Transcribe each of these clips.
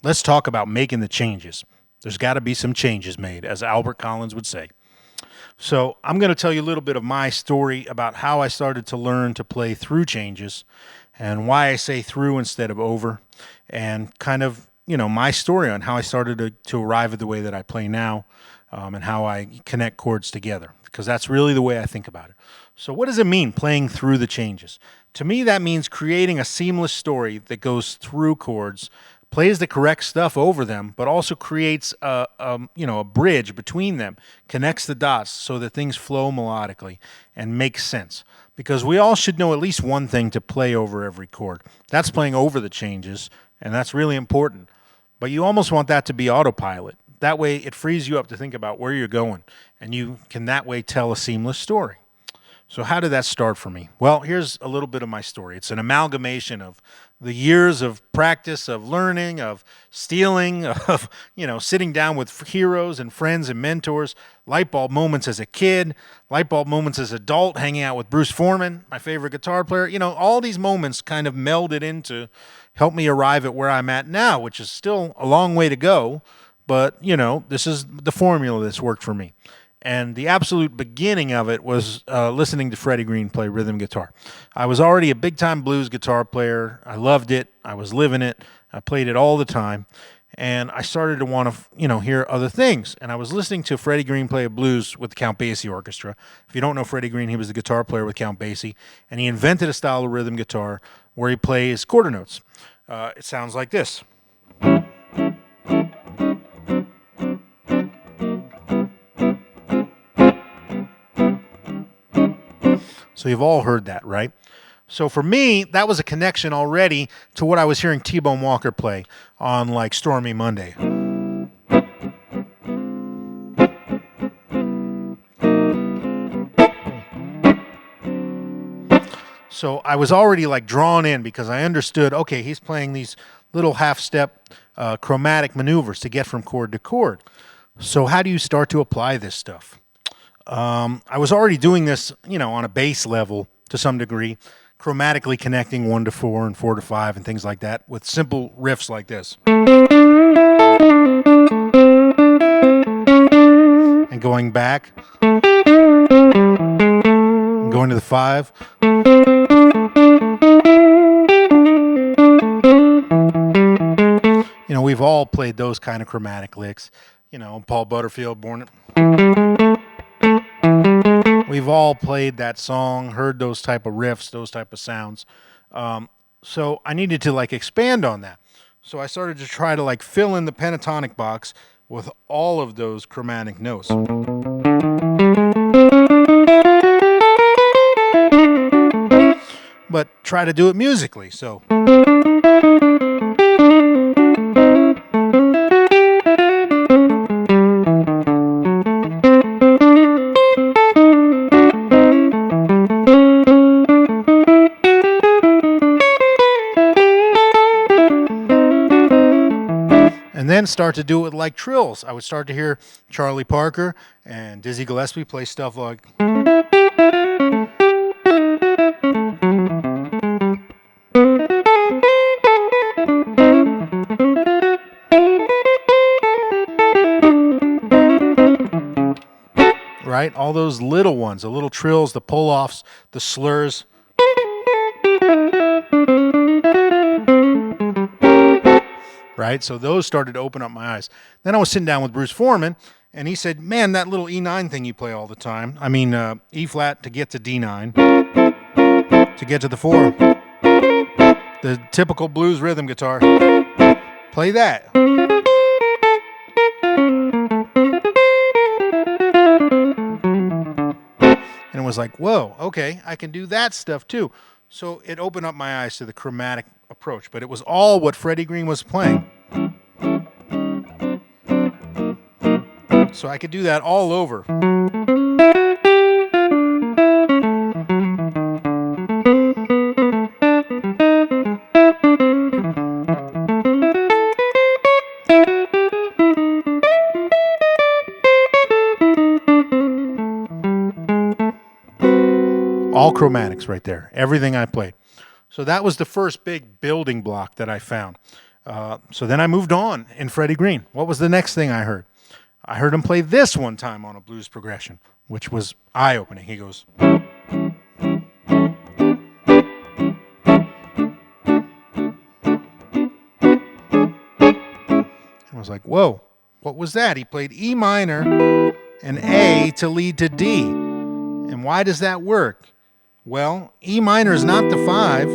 Let's talk about making the changes. There's got to be some changes made, as Albert Collins would say. So, I'm going to tell you a little bit of my story about how I started to learn to play through changes and why I say through instead of over, and kind of, my story on how I started to arrive at the way that I play now, and how I connect chords together, because that's really the way I think about it. So, what does it mean playing through the changes? To me, that means creating a seamless story that goes through chords, plays the correct stuff over them, but also creates a bridge between them, connects the dots so that things flow melodically and make sense. Because we all should know at least one thing to play over every chord. That's playing over the changes, and that's really important. But you almost want that to be autopilot. That way it frees you up to think about where you're going, and you can that way tell a seamless story. So how did that start for me? Well, here's a little bit of my story. It's an amalgamation of the years of practice, of learning, of stealing, of, sitting down with heroes and friends and mentors, light bulb moments as a kid, light bulb moments as an adult, hanging out with Bruce Foreman, my favorite guitar player. All these moments kind of melded into help me arrive at where I'm at now, which is still a long way to go, but, this is the formula that's worked for me. And the absolute beginning of it was listening to Freddie Green play rhythm guitar. I was already a big-time blues guitar player. I loved it. I was living it. I played it all the time. And I started to want to, hear other things. And I was listening to Freddie Green play blues with the Count Basie Orchestra. If you don't know Freddie Green, he was the guitar player with Count Basie. And he invented a style of rhythm guitar where he plays quarter notes. It sounds like this. So you've all heard that, right? So for me, that was a connection already to what I was hearing T-Bone Walker play on like Stormy Monday. So I was already like drawn in because I understood, okay, he's playing these little half-step chromatic maneuvers to get from chord to chord. So how do you start to apply this stuff? I was already doing this, on a bass level to some degree, chromatically connecting 1 to 4 and 4 to 5 and things like that with simple riffs like this. And going back, and going to the 5. We've all played those kind of chromatic licks. Paul Butterfield, We've all played that song, heard those type of riffs, those type of sounds. So I needed to expand on that. So I started to try to fill in the pentatonic box with all of those chromatic notes. But try to do it musically. So then start to do it like trills. I would start to hear Charlie Parker and Dizzy Gillespie play stuff like. right? All those little ones, the little trills, the pull-offs, the slurs. Right? So those started to open up my eyes. Then I was sitting down with Bruce Foreman, and he said, man, that little E9 thing you play all the time, I mean, E flat to get to D9, to get to the 4, the typical blues rhythm guitar, play that. And it was like, whoa, okay, I can do that stuff too. So it opened up my eyes to the chromatic approach, but it was all what Freddie Green was playing. So I could do that all over. All chromatics right there, everything I played. So that was the first big building block that I found. So then I moved on in Freddie Green. What was the next thing I heard? I heard him play this one time on a blues progression, which was eye-opening. He goes... I was like, whoa, what was that? He played E minor and A to lead to D. And why does that work? Well, E minor is not the 5,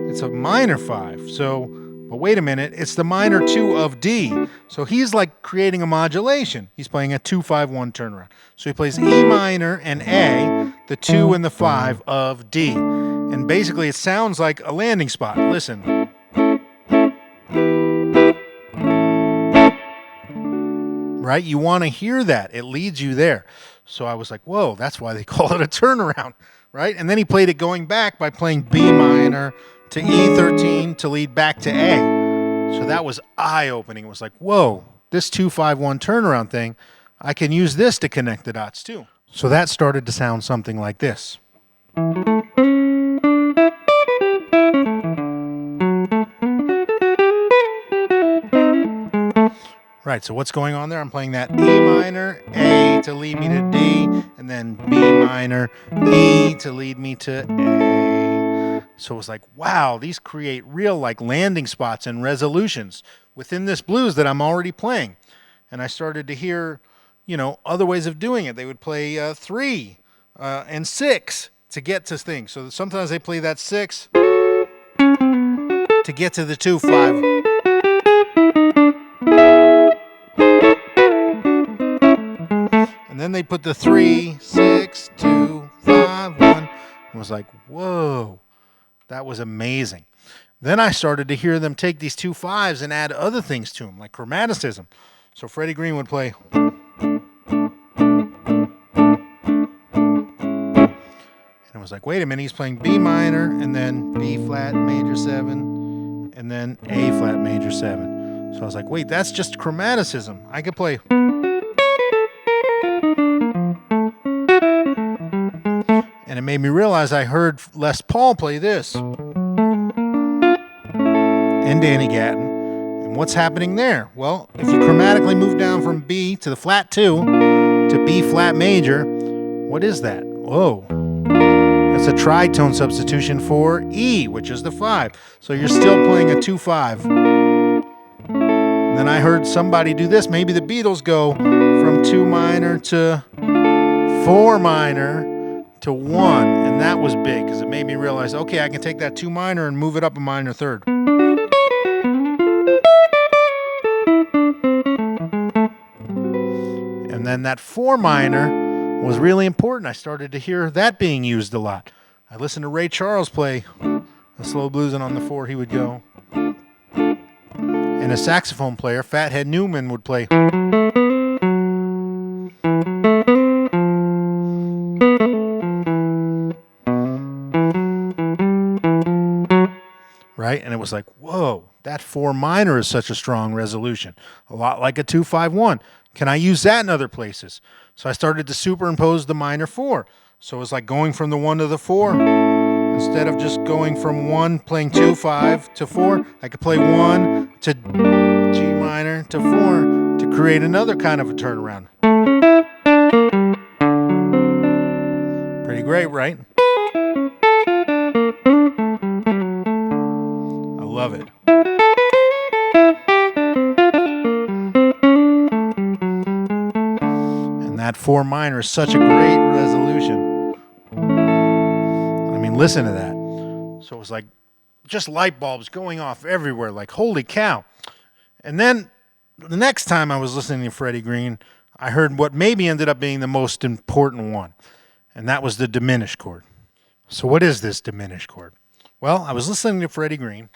it's a minor 5. So, but wait a minute, it's the minor 2 of D. So he's like creating a modulation. He's playing a 2-5-1 turnaround. So he plays E minor and A, the 2 and the 5 of D. And basically it sounds like a landing spot. Listen. Right? You want to hear that. It leads you there. So I was like, whoa, that's why they call it a turnaround, right? And then he played it going back by playing B minor to E13 to lead back to A. So that was eye-opening. It was like, whoa, this 2-5-1 turnaround thing, I can use this to connect the dots too. So that started to sound something like this. Right, so what's going on there? I'm playing that E minor, A to lead me to D, and then B minor, E to lead me to A. So it was like, wow, these create real like landing spots and resolutions within this blues that I'm already playing. And I started to hear, you know, other ways of doing it. They would play 3 and 6 to get to things. So sometimes they play that 6 to get to the 2-5. And then they put the 3, 6, 2, 5, 1. It was like, whoa, that was amazing. Then I started to hear them take these 2 5s and add other things to them, like chromaticism. So Freddie Green would play. And it was like, wait a minute, he's playing B minor, and then B flat major 7, and then A flat major 7. So I was like, wait, that's just chromaticism. I could play. And it made me realize I heard Les Paul play this. And Danny Gatton. And what's happening there? Well, if you chromatically move down from B to the flat 2 to B flat major, what is that? Whoa. That's a tritone substitution for E, which is the 5. So you're still playing a 2-5. Then I heard somebody do this. Maybe the Beatles go from 2 minor to 4 minor to 1, and that was big because it made me realize, okay, I can take that 2 minor and move it up a minor 3rd. And then that 4 minor was really important. I started to hear that being used a lot. I listened to Ray Charles play a slow blues, and on the 4 he would go. And a saxophone player, Fathead Newman, would play. Right? And it was like, whoa, that 4 minor is such a strong resolution. A lot like a 2-5-1. Can I use that in other places? So I started to superimpose the minor 4. So it was like going from the 1 to the 4. Instead of just going from 1, playing 2-5 to 4, I could play 1 to G minor to 4 to create another kind of a turnaround. great, right? I love it. And that 4 minor is such a great resolution. I mean, listen to that. So it was like just light bulbs going off everywhere, like, holy cow. And then the next time I was listening to Freddie Green, I heard what maybe ended up being the most important one, and that was the diminished chord. So what is this diminished chord? Well, I was listening to Freddie Green,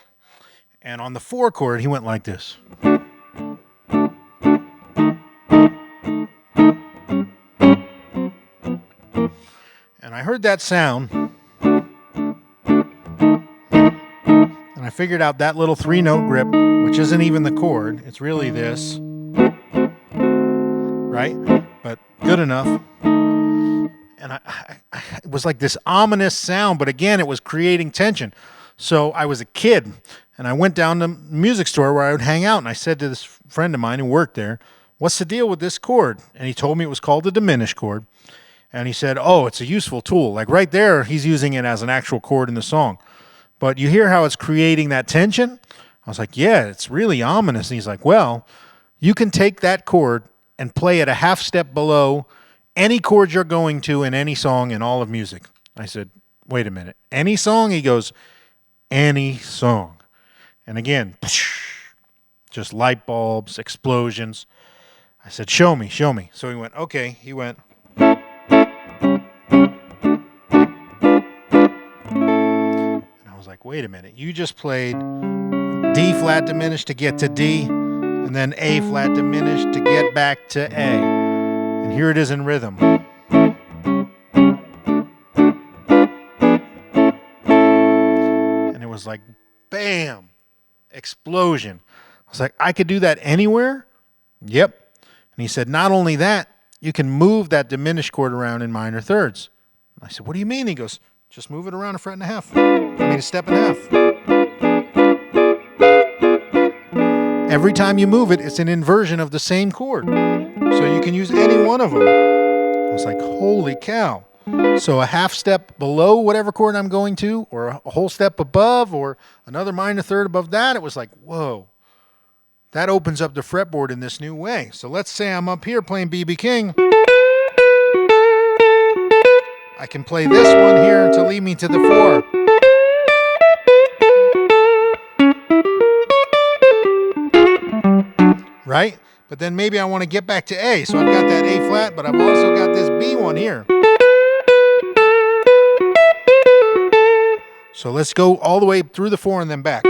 and on the 4 chord, he went like this. And I heard that sound, and I figured out that little 3-note grip, which isn't even the chord. It's really this, right? But good enough. And it was like this ominous sound, but again, it was creating tension. So I was a kid, and I went down to the music store where I would hang out, and I said to this friend of mine who worked there, "What's the deal with this chord?" And he told me it was called the diminished chord. And he said, "Oh, it's a useful tool." Like right there, he's using it as an actual chord in the song. But you hear how it's creating that tension? I was like, yeah, it's really ominous. And he's like, well, you can take that chord and play it a half step below any chord you're going to in any song in all of music. I said, wait a minute. Any song? He goes, any song. And again, just light bulbs, explosions. I said, show me, show me. So he went, okay. He went. Like, wait a minute, you just played D flat diminished to get to D, and then A flat diminished to get back to A. And here it is in rhythm. And it was like, bam, explosion. I was like, I could do that anywhere? Yep. And he said, not only that, you can move that diminished chord around in minor thirds. I said, what do you mean? He goes, just move it around a fret and a half. A step and a half. Every time you move it, it's an inversion of the same chord. So you can use any one of them. I was like, holy cow. So a half step below whatever chord I'm going to, or a whole step above, or another minor third above that. It was like, whoa. That opens up the fretboard in this new way. So let's say I'm up here playing B.B. King. I can play this one here to lead me to the 4. Right? But then maybe I want to get back to A. So I've got that A flat, but I've also got this B one here. So let's go all the way through the 4 and then back.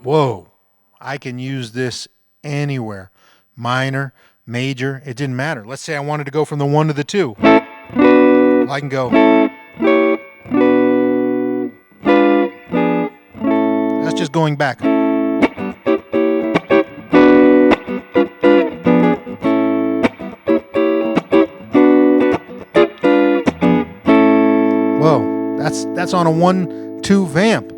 Whoa, I can use this anywhere. Minor, major, it didn't matter. Let's say I wanted to go from the 1 to the 2. I can go. That's just going back. Whoa, that's on a 1-2 vamp.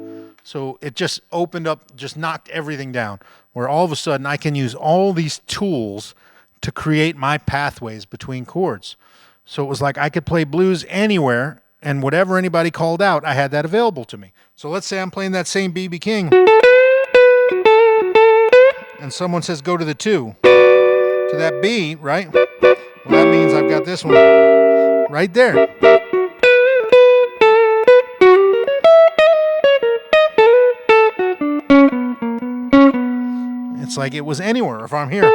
So it just opened up, just knocked everything down, where all of a sudden I can use all these tools to create my pathways between chords. So it was like I could play blues anywhere, and whatever anybody called out, I had that available to me. So let's say I'm playing that same B.B. King, and someone says go to the 2, to that B, right? Well, that means I've got this one right there. It's like it was anywhere if I'm here.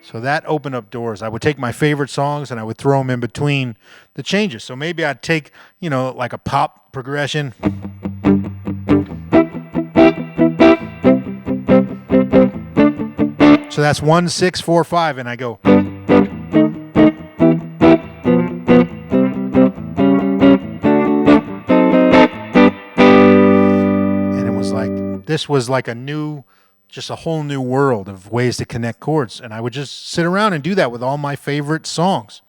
So that opened up doors. I would take my favorite songs and I would throw them in between the changes. So maybe I'd take, like a pop progression. So that's 1, 6, 4, 5, and I go. This was like just a whole new world of ways to connect chords. And I would just sit around and do that with all my favorite songs.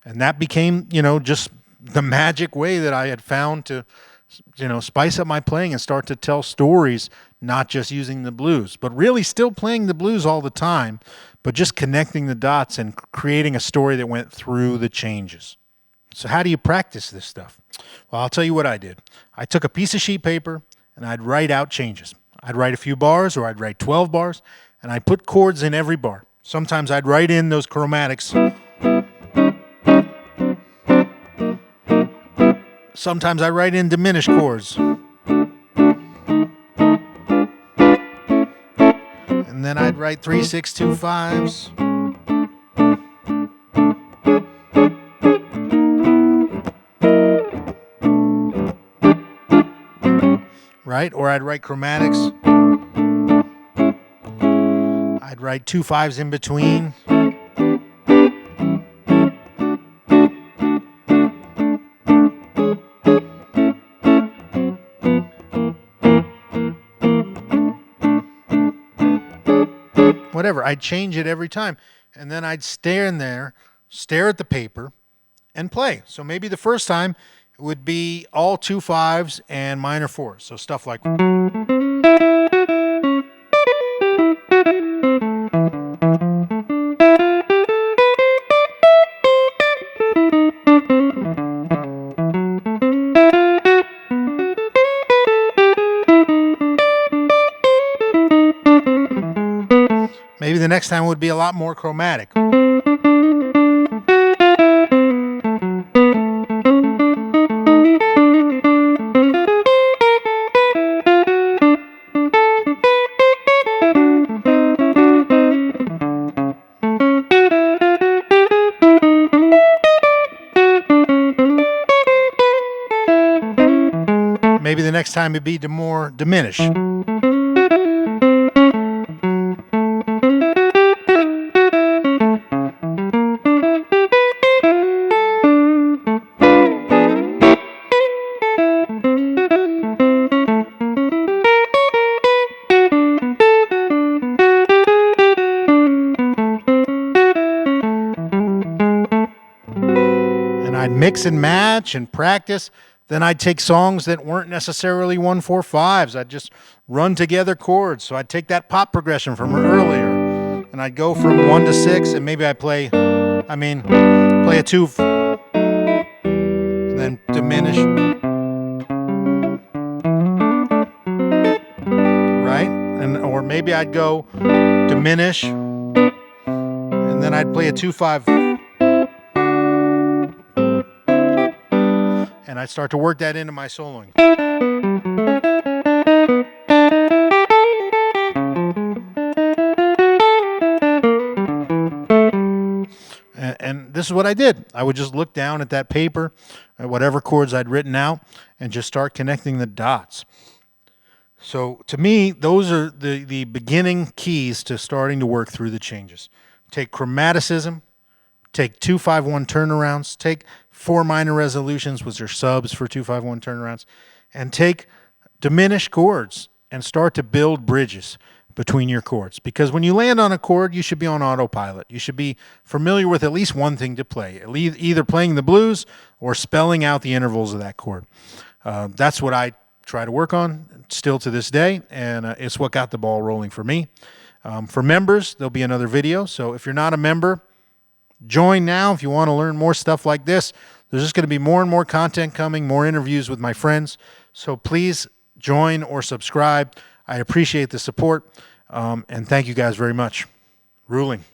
And that became, just the magic way that I had found to, spice up my playing and start to tell stories, not just using the blues, but really still playing the blues all the time, but just connecting the dots and creating a story that went through the changes. So how do you practice this stuff? Well, I'll tell you what I did. I took a piece of sheet paper and I'd write out changes. I'd write a few bars, or I'd write 12 bars, and I'd put chords in every bar. Sometimes I'd write in those chromatics. Sometimes I write in diminished chords. And then I'd write 3, 6, 2, 5s. Right? Or I'd write chromatics. I'd write 2 5s in between. Whatever, I'd change it every time. And then I'd stand there, stare at the paper, and play. So maybe the first time it would be all 2 5s and minor 4s. So stuff like... Maybe the next time would be a lot more chromatic. Maybe the next time it'd be more diminished. And I'd mix and match and practice. Then I'd take songs that weren't necessarily 1, 4, 5s. I'd just run together chords. So I'd take that pop progression from earlier, and I'd go from 1 to 6, and maybe I'd play a 2, and then diminish. Right? Or maybe I'd go diminish, and then I'd play a 2, 5. And I'd start to work that into my soloing. And this is what I did. I would just look down at that paper, at whatever chords I'd written out, and just start connecting the dots. So to me, those are the beginning keys to starting to work through the changes. Take chromaticism, take 2-5-1 turnarounds, take 4 minor resolutions, which are subs for 2-5-1 turnarounds, and take diminished chords and start to build bridges between your chords. Because when you land on a chord, you should be on autopilot. You should be familiar with at least one thing to play, either playing the blues or spelling out the intervals of that chord. That's what I try to work on still to this day, and it's what got the ball rolling for me. For members, there'll be another video. So if you're not a member, join now if you want to learn more stuff like this. There's just going to be more and more content coming, more interviews with my friends. So please join or subscribe. I appreciate the support, and thank you guys very much. Ruling.